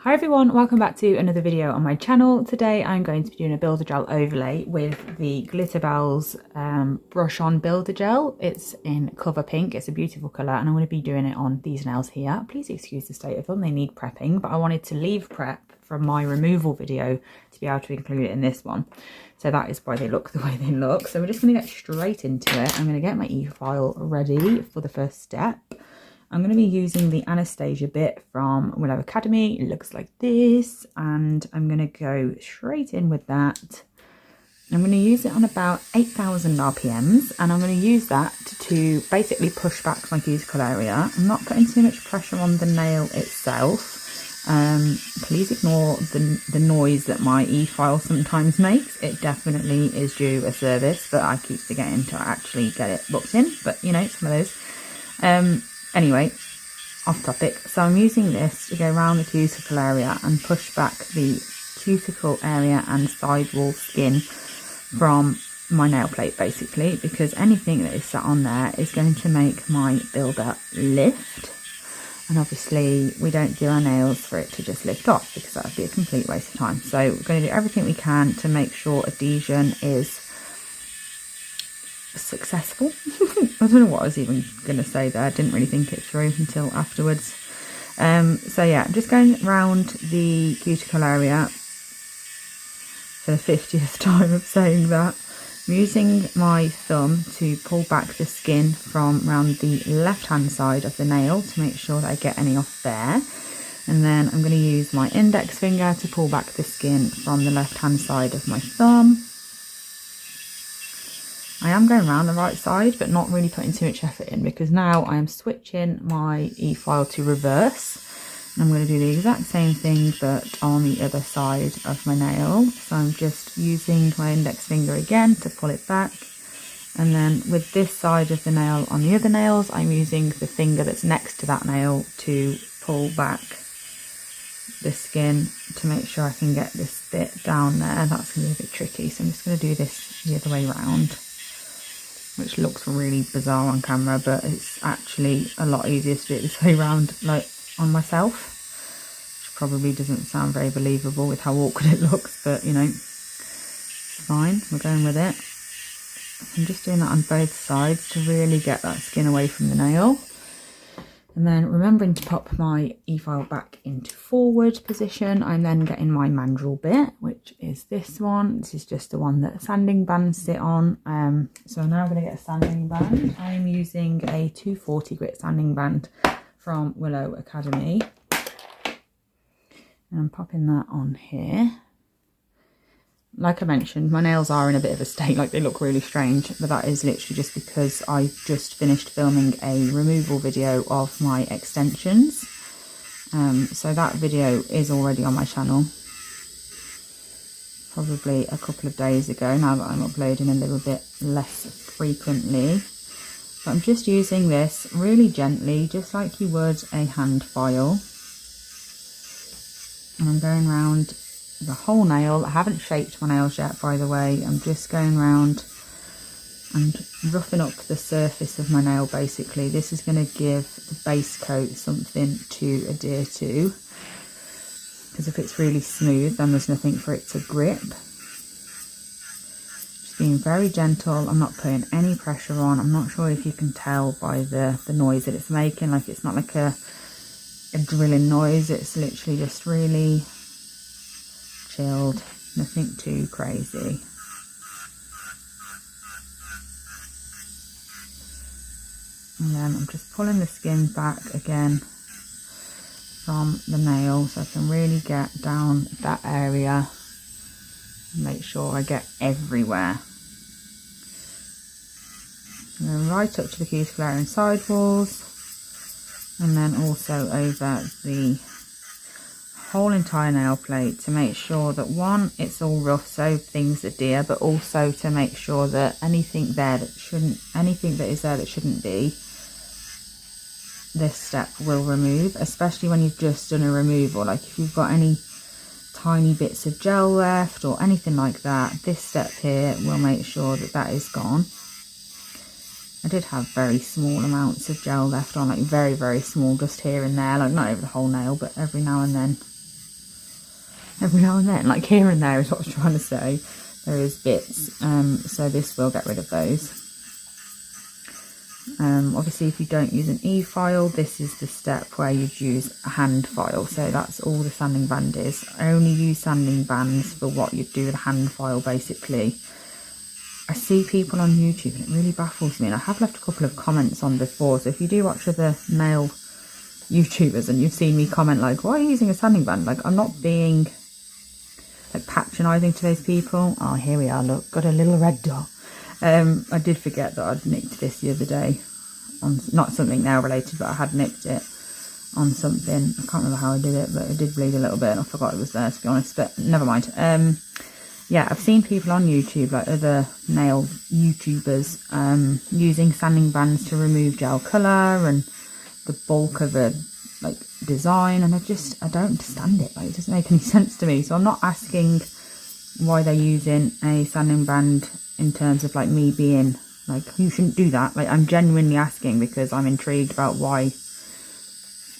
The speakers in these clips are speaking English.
Hi everyone, welcome back to another video on my channel. Today I'm going to be doing a builder gel overlay with the Glitterbels brush on builder gel. It's in cover pink, it's a beautiful colour, and I'm going to be doing it on these nails here. Please excuse the state of them, they need prepping, but I wanted to leave prep from my removal video to be able to include it in this one. So that is why they look the way they look. So we're just going to get straight into it. I'm going to get my e-file ready for the first step. I'm going to be using the Anastasia bit from Willow Academy. It looks like this, and I'm going to go straight in with that. I'm going to use it on about 8,000 RPMs, and I'm going to use that to basically push back my cuticle area. I'm not putting too much pressure on the nail itself. Please ignore the noise that my e-file sometimes makes. It definitely is due a service, but I keep forgetting to actually get it booked in. But you know, it's one of those. Anyway, off topic. So I'm using this to go around the cuticle area and push back the cuticle area and sidewall skin from my nail plate, basically, because anything that is sat on there is going to make my builder lift. And obviously we don't do our nails for it to just lift off, because that would be a complete waste of time. So we're going to do everything we can to make sure adhesion is successful. I don't know what I was even going to say there. I didn't really think it through until afterwards. So yeah, I'm just going around the cuticle area for the 50th time of saying that. I'm using my thumb to pull back the skin from around the left hand side of the nail to make sure that I get any off there. And then I'm going to use my index finger to pull back the skin from the left hand side of my thumb. I am going around the right side, but not really putting too much effort in, because now I am switching my e-file to reverse. And I'm going to do the exact same thing, but on the other side of my nail. So I'm just using my index finger again to pull it back. And then with this side of the nail on the other nails, I'm using the finger that's next to that nail to pull back the skin to make sure I can get this bit down there. That's going to be a bit tricky, so I'm just going to do this the other way around, which looks really bizarre on camera, but it's actually a lot easier to do it this way around, like on myself, which probably doesn't sound very believable with how awkward it looks, but you know, it's fine, we're going with it. I'm just doing that on both sides to really get that skin away from the nail. And then remembering to pop my e-file back into forward position, I'm then getting my mandrel bit, which is this one. This is just the one that sanding bands sit on. So now I'm going to get a sanding band. I'm using a 240 grit sanding band from Willow Academy. And I'm popping that on here. Like I mentioned, my nails are in a bit of a state, like they look really strange, but that is literally just because I just finished filming a removal video of my extensions. So that video is already on my channel, probably a couple of days ago, now that I'm uploading a little bit less frequently. But I'm just using this really gently, just like you would a hand file. And I'm going around the whole nail. I haven't shaped my nails yet, by the way. I'm just going around and roughing up the surface of my nail, basically. This is going to give the base coat something to adhere to, because if it's really smooth then there's nothing for it to grip. Just being very gentle. I'm not putting any pressure on. I'm not sure if you can tell by the noise that it's making. Like, it's not like a drilling noise, it's literally just really chilled, nothing too crazy. And then I'm just pulling the skin back again from the nail so I can really get down that area and make sure I get everywhere. And then right up to the cuticle area and sidewalls, and then also over the whole entire nail plate to make sure that, one, it's all rough so things adhere, but also to make sure that anything is there that shouldn't be, this step will remove, especially when you've just done a removal. Like if you've got any tiny bits of gel left or anything like that, this step here will make sure that that is gone. I did have very small amounts of gel left on, like very, very small, just here and there, like not over the whole nail, but every now and then. every now and then, like here and there is what I was trying to say. There is bits, so this will get rid of those. Obviously if you don't use an e-file, this is the step where you'd use a hand file, so that's all the sanding band is. I only use sanding bands for what you'd do with a hand file basically. I see people on YouTube and it really baffles me, and I have left a couple of comments on before, so if you do watch other male YouTubers and you've seen me comment like, why are you using a sanding band? Like, I'm not being like patronising to those people. Oh, here we are, look, got a little red dot. I did forget that I'd nicked this the other day on, not something nail related, but I had nicked it on something. I can't remember how I did it, but it did bleed a little bit and I forgot it was there, to be honest, but never mind. Yeah, I've seen people on YouTube, like other nail YouTubers, using sanding bands to remove gel colour and the bulk of a like design, and I don't understand it. Like, it doesn't make any sense to me. So I'm not asking why they're using a sanding band in terms of like me being like, you shouldn't do that. Like, I'm genuinely asking because I'm intrigued about why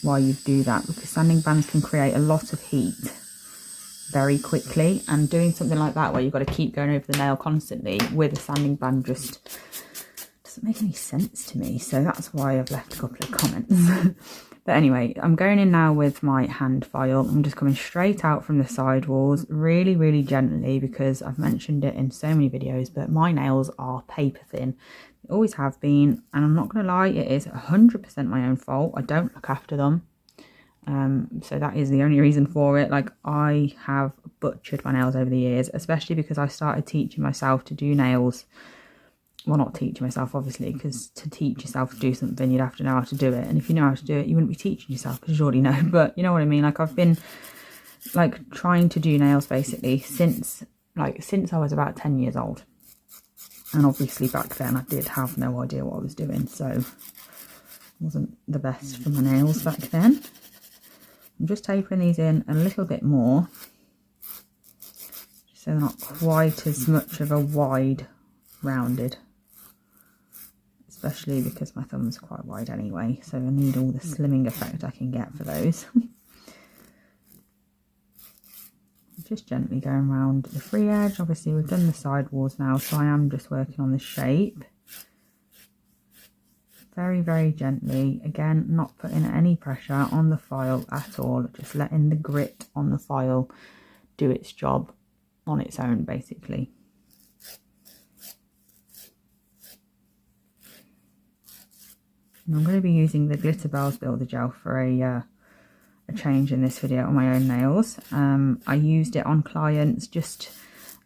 you do that, because sanding bands can create a lot of heat very quickly, and doing something like that where you've got to keep going over the nail constantly with a sanding band just doesn't make any sense to me. So that's why I've left a couple of comments. But anyway, I'm going in now with my hand file. I'm just coming straight out from the side walls really, really gently, because I've mentioned it in so many videos, but my nails are paper thin. They always have been, and I'm not going to lie, it is 100% my own fault. I don't look after them. So that is the only reason for it. Like, I have butchered my nails over the years, especially because I started teaching myself to do nails. Well, not teaching myself, obviously, because to teach yourself to do something, you'd have to know how to do it. And if you know how to do it, you wouldn't be teaching yourself, because you already know. But you know what I mean? Like, I've been, like, trying to do nails, basically, since I was about 10 years old. And obviously, back then, I did have no idea what I was doing. So, it wasn't the best for my nails back then. I'm just tapering these in a little bit more, so they're not quite as much of a wide rounded, especially because my thumb's quite wide anyway, so I need all the slimming effect I can get for those. Just gently going around the free edge. Obviously we've done the side walls now, so I am just working on the shape. Very, very gently. Again, not putting any pressure on the file at all. Just letting the grit on the file do its job on its own, basically. And I'm going to be using the Glitterbels Builder Gel for a change in this video on my own nails. I used it on clients just,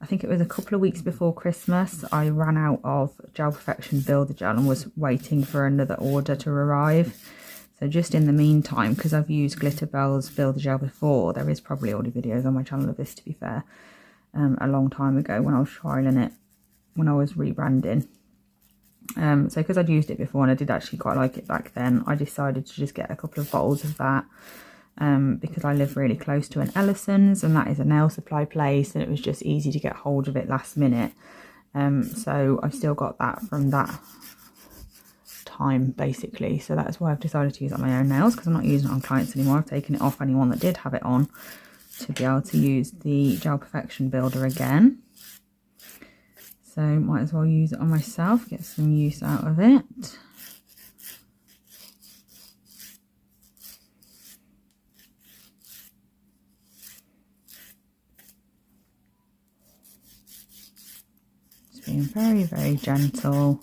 I think it was a couple of weeks before Christmas. I ran out of Gel Perfection Builder Gel and was waiting for another order to arrive. So just in the meantime, because I've used Glitterbels Builder Gel before, there is probably already videos on my channel of this, to be fair, a long time ago when I was trialing it, when I was rebranding. So because I'd used it before and I did actually quite like it back then, I decided to just get a couple of bottles of that. Because I live really close to an Ellison's, and that is a nail supply place, and it was just easy to get hold of it last minute. So I've still got that from that time, basically. So that's why I've decided to use it on my own nails, because I'm not using it on clients anymore. I've taken it off anyone that did have it on to be able to use the Gel Perfection Builder again. So might as well use it on myself, get some use out of it. Being very, very gentle,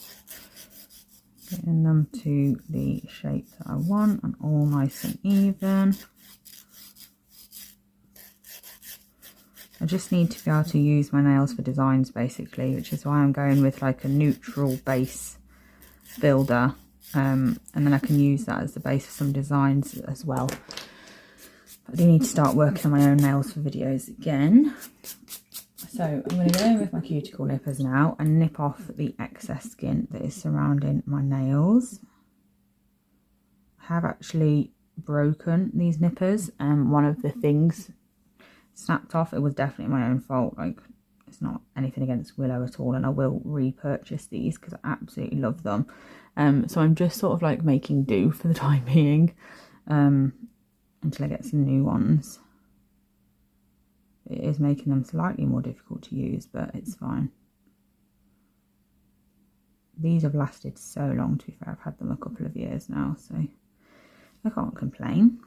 getting them to the shape that I want and all nice and even. I just need to be able to use my nails for designs, basically, which is why I'm going with like a neutral base builder, and then I can use that as the base for some designs as well. I do need to start working on my own nails for videos again. So I'm going to go in with my cuticle nippers now and nip off the excess skin that is surrounding my nails. I have actually broken these nippers, and one of the things snapped off. It was definitely my own fault. Like, it's not anything against Willow at all, and I will repurchase these because I absolutely love them. So I'm just sort of like making do for the time being, until I get some new ones. it is making them slightly more difficult to use, but it's fine. These have lasted so long, to be fair. I've had them a couple of years now, so I can't complain.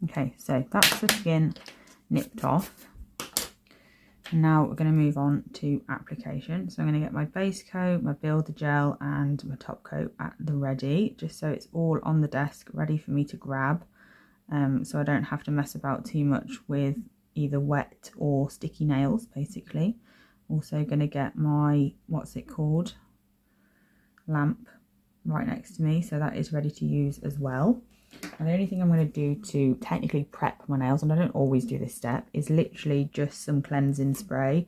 Okay, so that's the skin nipped off. And now we're going to move on to application. So I'm going to get my base coat, my builder gel and my top coat at the ready, just so it's all on the desk ready for me to grab, so I don't have to mess about too much with either wet or sticky nails basically. Also going to get my, what's it called, lamp right next to me, so that is ready to use as well. And the only thing I'm going to do to technically prep my nails, and I don't always do this step, is literally just some cleansing spray.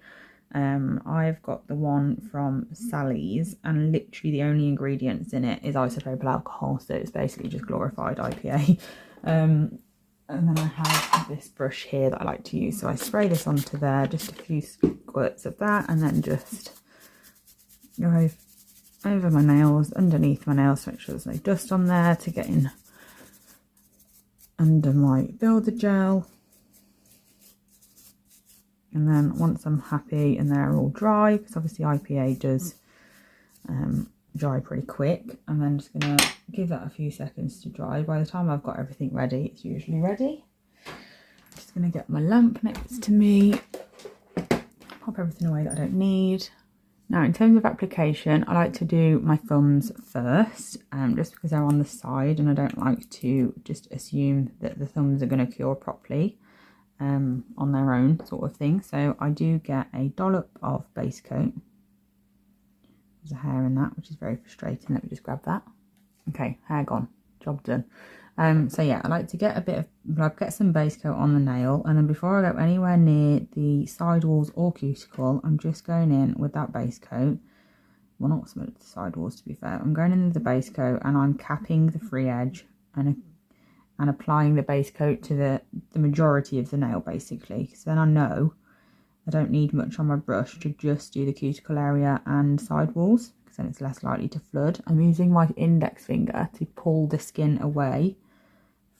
I've got the one from Sally's, and literally the only ingredients in it is isopropyl alcohol, so it's basically just glorified IPA. And then I have this brush here that I like to use, so I spray this onto there, just a few squirts of that, and then just go over my nails, underneath my nails, to make sure there's no dust on there, to get in under my builder gel. And then once I'm happy and they're all dry, because obviously IPA does dry pretty quick, I'm then just going to give that a few seconds to dry. By the time I've got everything ready, it's usually ready. Just going to get my lamp next to me, pop everything away that I don't need. Now, in terms of application, I like to do my thumbs first, just because they're on the side, and I don't like to just assume that the thumbs are going to cure properly on their own, sort of thing. So I do get a dollop of base coat. There's a hair in that, which is very frustrating. Let me just grab that. Okay, hair gone, job done. So yeah, I like to get a bit of, get some base coat on the nail, and then before I go anywhere near the sidewalls or cuticle, I'm just going in with that base coat. Well, not some of the sidewalls, to be fair. I'm going in with the base coat and I'm capping the free edge and applying the base coat to the majority of the nail, basically. Because then I know I don't need much on my brush to just do the cuticle area and sidewalls, because then it's less likely to flood. I'm using my index finger to pull the skin away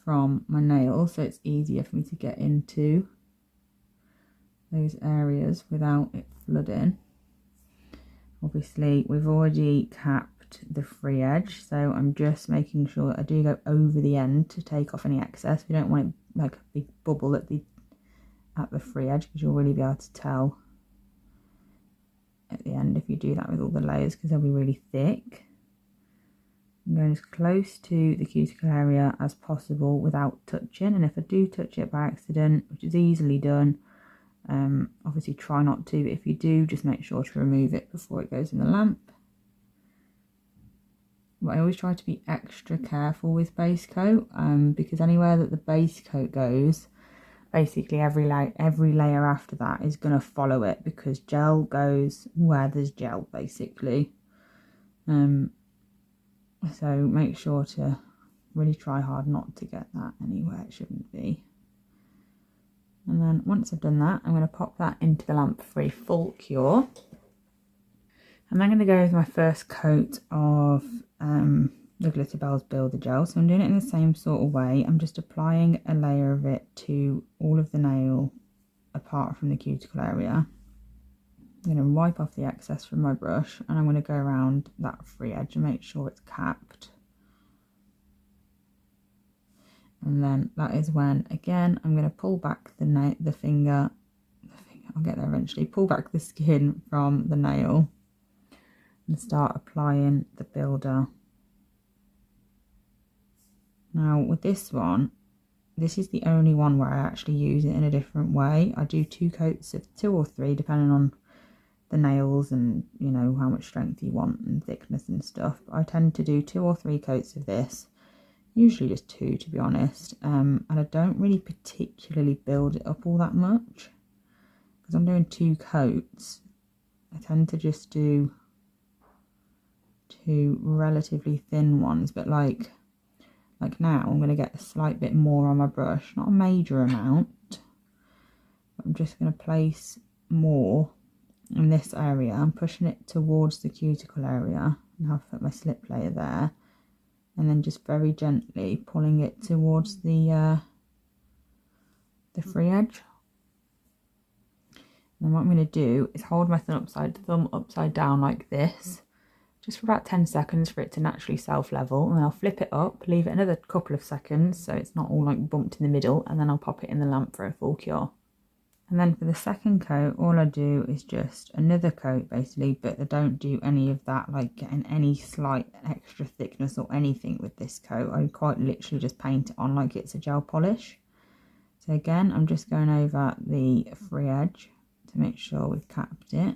from my nail, so it's easier for me to get into those areas without it flooding. Obviously we've already capped the free edge, so I'm just making sure that I do go over the end to take off any excess. We don't want it like a big bubble at the free edge, because you'll really be able to tell at the end if you do that with all the layers, because they'll be really thick. I'm going as close to the cuticle area as possible without touching, and if I do touch it by accident, which is easily done, obviously try not to, but if you do, just make sure to remove it before it goes in the lamp. But I always try to be extra careful with base coat, because anywhere that the base coat goes, basically every layer after that is going to follow it, because gel goes where there's gel, basically. So make sure to really try hard not to get that anywhere it shouldn't be. And then once I've done that, I'm going to pop that into the lamp for a full cure. I'm then going to go with my first coat of the Glitterbels Builder Gel. So I'm doing it in the same sort of way. I'm just applying a layer of it to all of the nail apart from the cuticle area. I'm going to wipe off the excess from my brush, and I'm going to go around that free edge and make sure it's capped. And then that is when, again, I'm going to pull back the finger, I'll get there eventually, pull back the skin from the nail and start applying the builder. Now with this one, this is the only one where I actually use it in a different way. I do 2 coats of 2 or 3, depending on the nails and, you know, how much strength you want and thickness and stuff. But I tend to do 2 or 3 coats of this, usually just 2 to be honest, and I don't really particularly build it up all that much, because I'm doing 2 coats. I tend to just do 2 relatively thin ones, but like Like now I'm going to get a slight bit more on my brush, not a major amount, but I'm just going to place more in this area. I'm pushing it towards the cuticle area. Now I've put my slip layer there, and then just very gently pulling it towards the free edge. And then what I'm going to do is hold my thumb upside down like this, just for about 10 seconds for it to naturally self-level, and then I'll flip it up, leave it another couple of seconds so it's not all like bumped in the middle, and then I'll pop it in the lamp for a full cure. And then for the second coat, all I do is just another coat basically, but I don't do any of that, like getting any slight extra thickness or anything with this coat. I quite literally just paint it on like it's a gel polish. So again, I'm just going over the free edge to make sure we've capped it.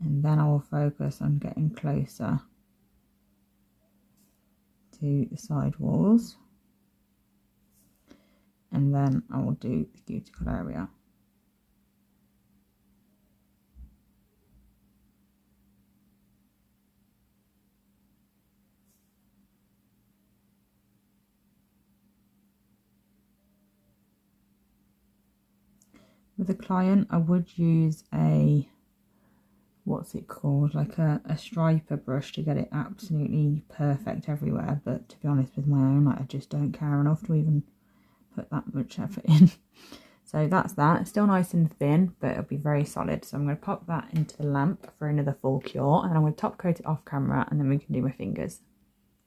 And then I will focus on getting closer to the side walls. And then I will do the cuticle area. With a client, I would use a, what's it called, like a striper brush to get it absolutely perfect everywhere, but to be honest with my own, like, I just don't care enough to even put that much effort in. So that's that. It's still nice and thin, but it'll be very solid. So I'm going to pop that into the lamp for another full cure, and then I'm going to top coat it off camera, and then we can do my fingers.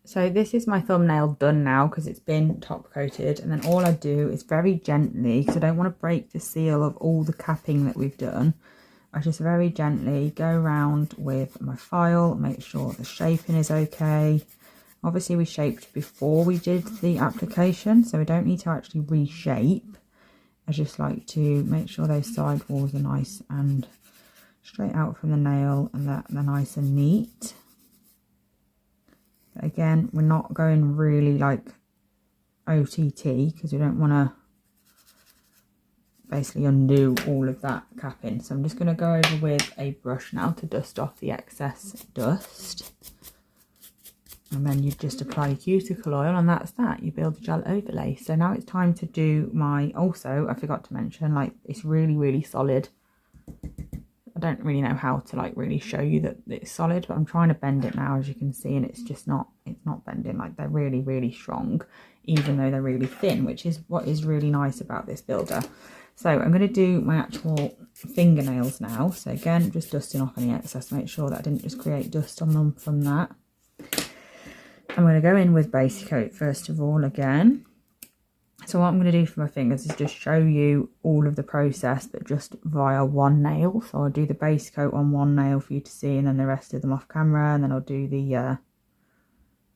So this is my thumbnail done now because it's been top coated, and then all I do is very gently, because I don't want to break the seal of all the capping that we've done, I just very gently go around with my file, make sure the shaping is okay. Obviously we shaped before we did the application, so we don't need to actually reshape. I just like to make sure those side walls are nice and straight out from the nail, and that they're nice and neat. Again, we're not going really like OTT because we don't want to basically undo all of that capping. So I'm just going to go over with a brush now to dust off the excess dust. And then you just apply cuticle oil, and that's that. You build a gel overlay. So now it's time to do my, also, I forgot to mention, like, it's really, really solid. I don't really know how to like really show you that it's solid, but I'm trying to bend it now, as you can see, and it's just not, it's not bending. Like, they're really, really strong, even though they're really thin, which is what is really nice about this builder. So I'm going to do my actual fingernails now. So again, just dusting off any excess, make sure that I didn't just create dust on them from that. I'm going to go in with base coat first of all again. So what I'm going to do for my fingers is just show you all of the process, but just via one nail. So I'll do the base coat on one nail for you to see, and then the rest of them off camera, and then I'll do the,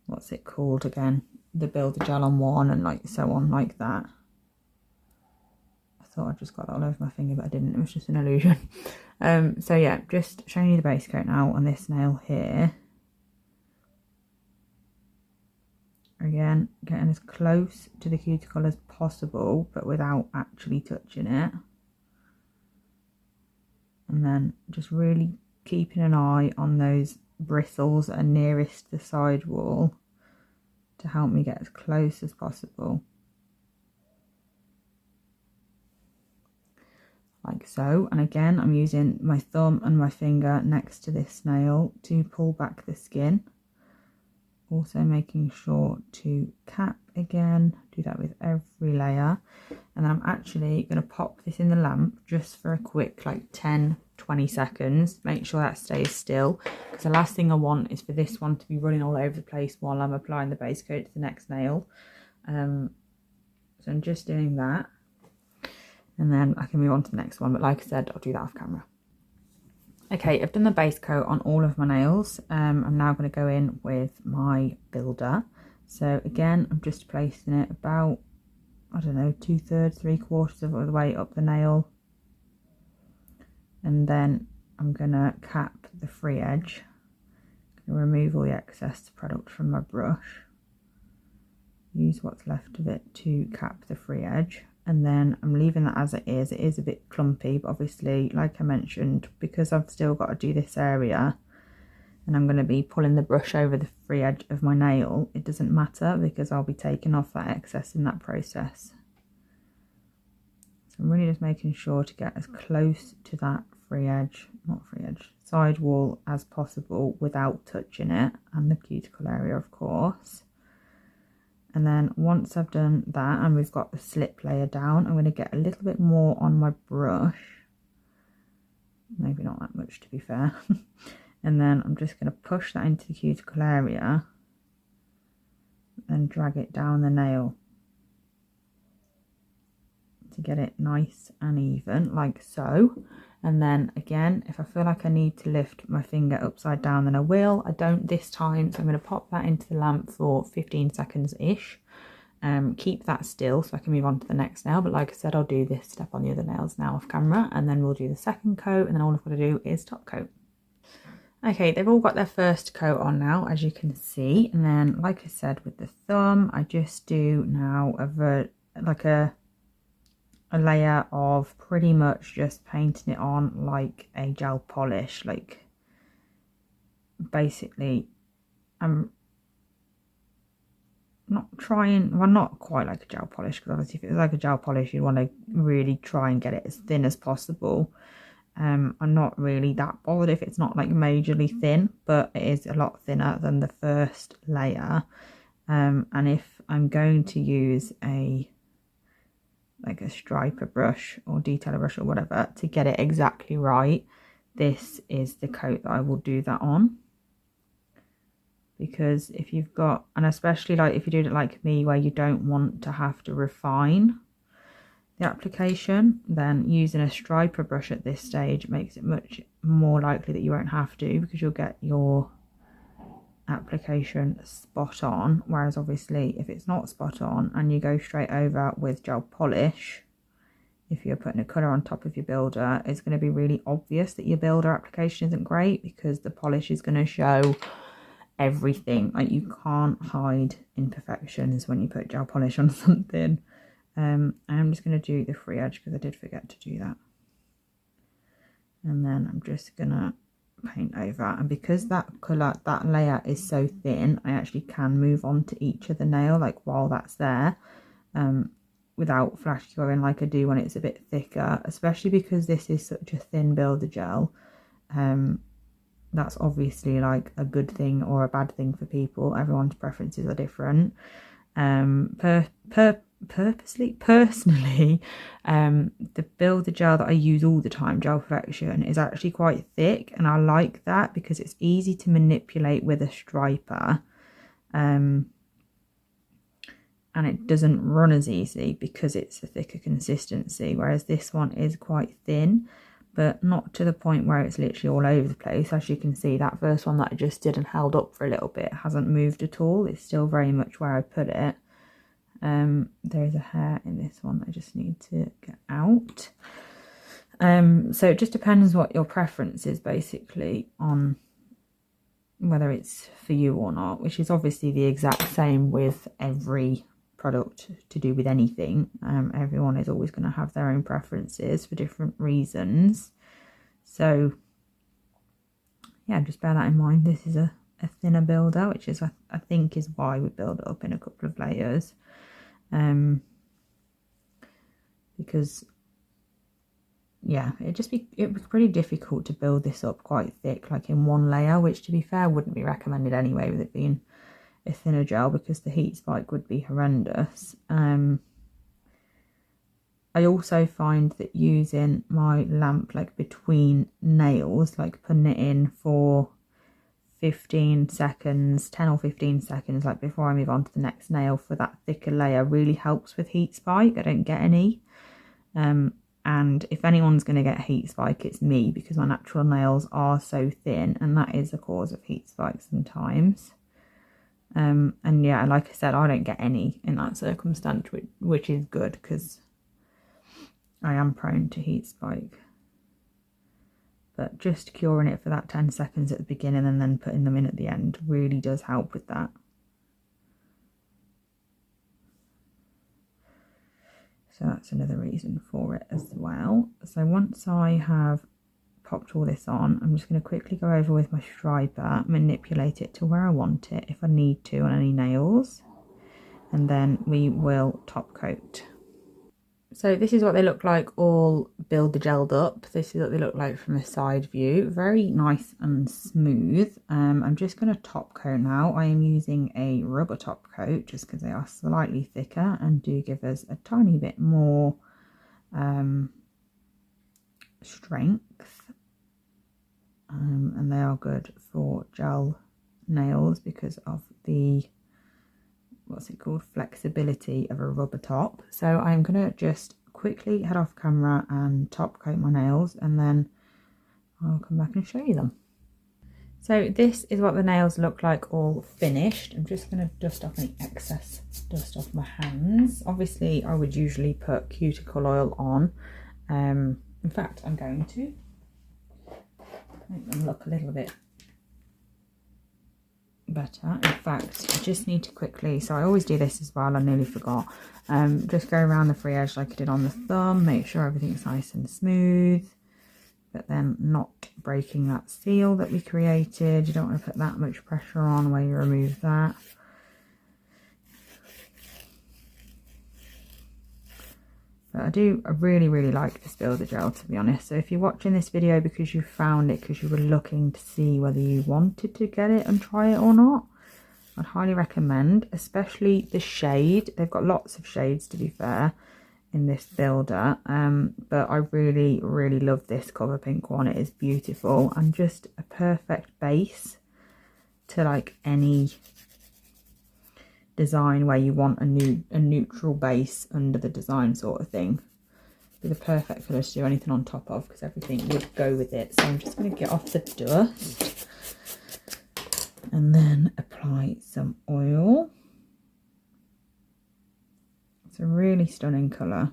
what's it called again? The builder gel on one, and like so on, like that. I thought I just got that all over my finger, but I didn't. It was just an illusion. So yeah, just showing you the base coat now on this nail here. Again, getting as close to the cuticle as possible, but without actually touching it. And then just really keeping an eye on those bristles that are nearest the side wall to help me get as close as possible. Like so. And again, I'm using my thumb and my finger next to this nail to pull back the skin. Also making sure to cap again, do that with every layer. And then I'm actually going to pop this in the lamp just for a quick like 10-20 seconds. Make sure that stays still, because the last thing I want is for this one to be running all over the place while I'm applying the base coat to the next nail. So I'm just doing that, and then I can move on to the next one, but like I said, I'll do that off camera. Okay, I've done the base coat on all of my nails. I'm now going to go in with my builder. So again, I'm just placing it about, I don't know, 2/3, 3/4 of the way up the nail. And then I'm going to cap the free edge. I'm going to remove all the excess product from my brush. Use what's left of it to cap the free edge. And then I'm leaving that as it is. It is a bit clumpy, but obviously, like I mentioned, because I've still got to do this area, and I'm going to be pulling the brush over the free edge of my nail, it doesn't matter because I'll be taking off that excess in that process. So I'm really just making sure to get as close to that side wall as possible without touching it, and the cuticle area of course. And then once I've done that and we've got the slip layer down, I'm going to get a little bit more on my brush, maybe not that much to be fair. And then I'm just going to push that into the cuticle area and drag it down the nail to get it nice and even, like so. And then again, if I feel like I need to lift my finger upside down, then I will. I don't this time, so I'm going to pop that into the lamp for 15 seconds ish. Keep that still so I can move on to the next nail, but like I said, I'll do this step on the other nails now off camera, and then we'll do the second coat, and then all I've got to do is top coat. Okay, they've all got their first coat on now, as you can see, and then like I said with the thumb, I just do now a layer of pretty much just painting it on like a gel polish. Like basically I'm not trying, well, not quite like a gel polish, because obviously if it was like a gel polish you'd want to really try and get it as thin as possible. I'm not really that bothered if it's not like majorly thin, but it is a lot thinner than the first layer. And if I'm going to use like a striper brush or detailer brush or whatever to get it exactly right, this is the coat that I will do that on. Because if you've got, and especially like if you do it like me where you don't want to have to refine the application, then using a striper brush at this stage makes it much more likely that you won't have to, because you'll get your application spot on. Whereas obviously if it's not spot on and you go straight over with gel polish, if you're putting a colour on top of your builder, it's going to be really obvious that your builder application isn't great, because the polish is going to show everything. Like you can't hide imperfections when you put gel polish on something. I'm just going to do the free edge because I did forget to do that, and then I'm just going to paint over. And because that colour, that layer is so thin, I actually can move on to each of the nail like while that's there, without flash curing like I do when it's a bit thicker, especially because this is such a thin builder gel. That's obviously like a good thing or a bad thing for people. Everyone's preferences are different. Personally, the builder gel that I use all the time, Gel Perfection, is actually quite thick, and I like that because it's easy to manipulate with a striper, and it doesn't run as easy because it's a thicker consistency, whereas this one is quite thin, but not to the point where it's literally all over the place. As you can see, that first one that I just did and held up for a little bit hasn't moved at all. It's still very much where I put it. There is a hair in this one that I just need to get out. So it just depends what your preference is basically on whether it's for you or not, which is obviously the exact same with every product to do with anything. Everyone is always going to have their own preferences for different reasons. So yeah, just bear that in mind. This is a thinner builder, which is I think is why we build it up in a couple of layers. Because yeah, it was pretty difficult to build this up quite thick, like in one layer, which to be fair wouldn't be recommended anyway with it being a thinner gel, because the heat spike would be horrendous. I also find that using my lamp like between nails, like putting it in for 15 seconds, 10 or 15 seconds, like before I move on to the next nail for that thicker layer, really helps with heat spike. I don't get any. And if anyone's going to get heat spike, it's me, because my natural nails are so thin, and that is the cause of heat spike sometimes. And yeah, like I said, I don't get any in that circumstance, which is good, because I am prone to heat spike. But just curing it for that 10 seconds at the beginning and then putting them in at the end really does help with that. So that's another reason for it as well. So once I have popped all this on, I'm just going to quickly go over with my striper, manipulate it to where I want it if I need to on any nails, and then we will top coat. So this is what they look like all Build-A-Gelled up. This is what they look like from a side view. Very nice and smooth. I'm just going to top coat now. I am using a rubber top coat just because they are slightly thicker and do give us a tiny bit more strength. And they are good for gel nails because of the flexibility of a rubber top. So I'm gonna just quickly head off camera and top coat my nails, and then I'll come back and show you them. So this is what the nails look like all finished. I'm just gonna dust off any excess dust off my hands. Obviously I would usually put cuticle oil on. In fact, I'm going to make them look a little bit better. In fact, I just need to quickly, so I always do this as well, I nearly forgot, just go around the free edge like I did on the thumb, make sure everything's nice and smooth, but then not breaking that seal that we created. You don't want to put that much pressure on where you remove that. But I really like this Build-A-Gel, to be honest. So if you're watching this video because you found it because you were looking to see whether you wanted to get it and try it or not, I'd highly recommend, especially the shade. They've got lots of shades, to be fair, in this builder. But I really love this cover pink one. It is beautiful and just a perfect base to like any design where you want a neutral base under the design sort of thing. Be the perfect colour to do anything on top of because everything would go with it. So I'm just going to get off the dust and then apply some oil. It's a really stunning colour.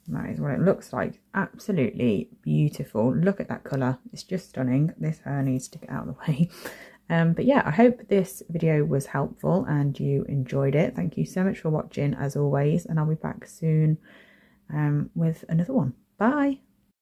That is what it looks like. Absolutely beautiful. Look at that colour. It's just stunning. This hair needs to get out of the way. But yeah, I hope this video was helpful and you enjoyed it. Thank you so much for watching as always, and I'll be back soon with another one. Bye.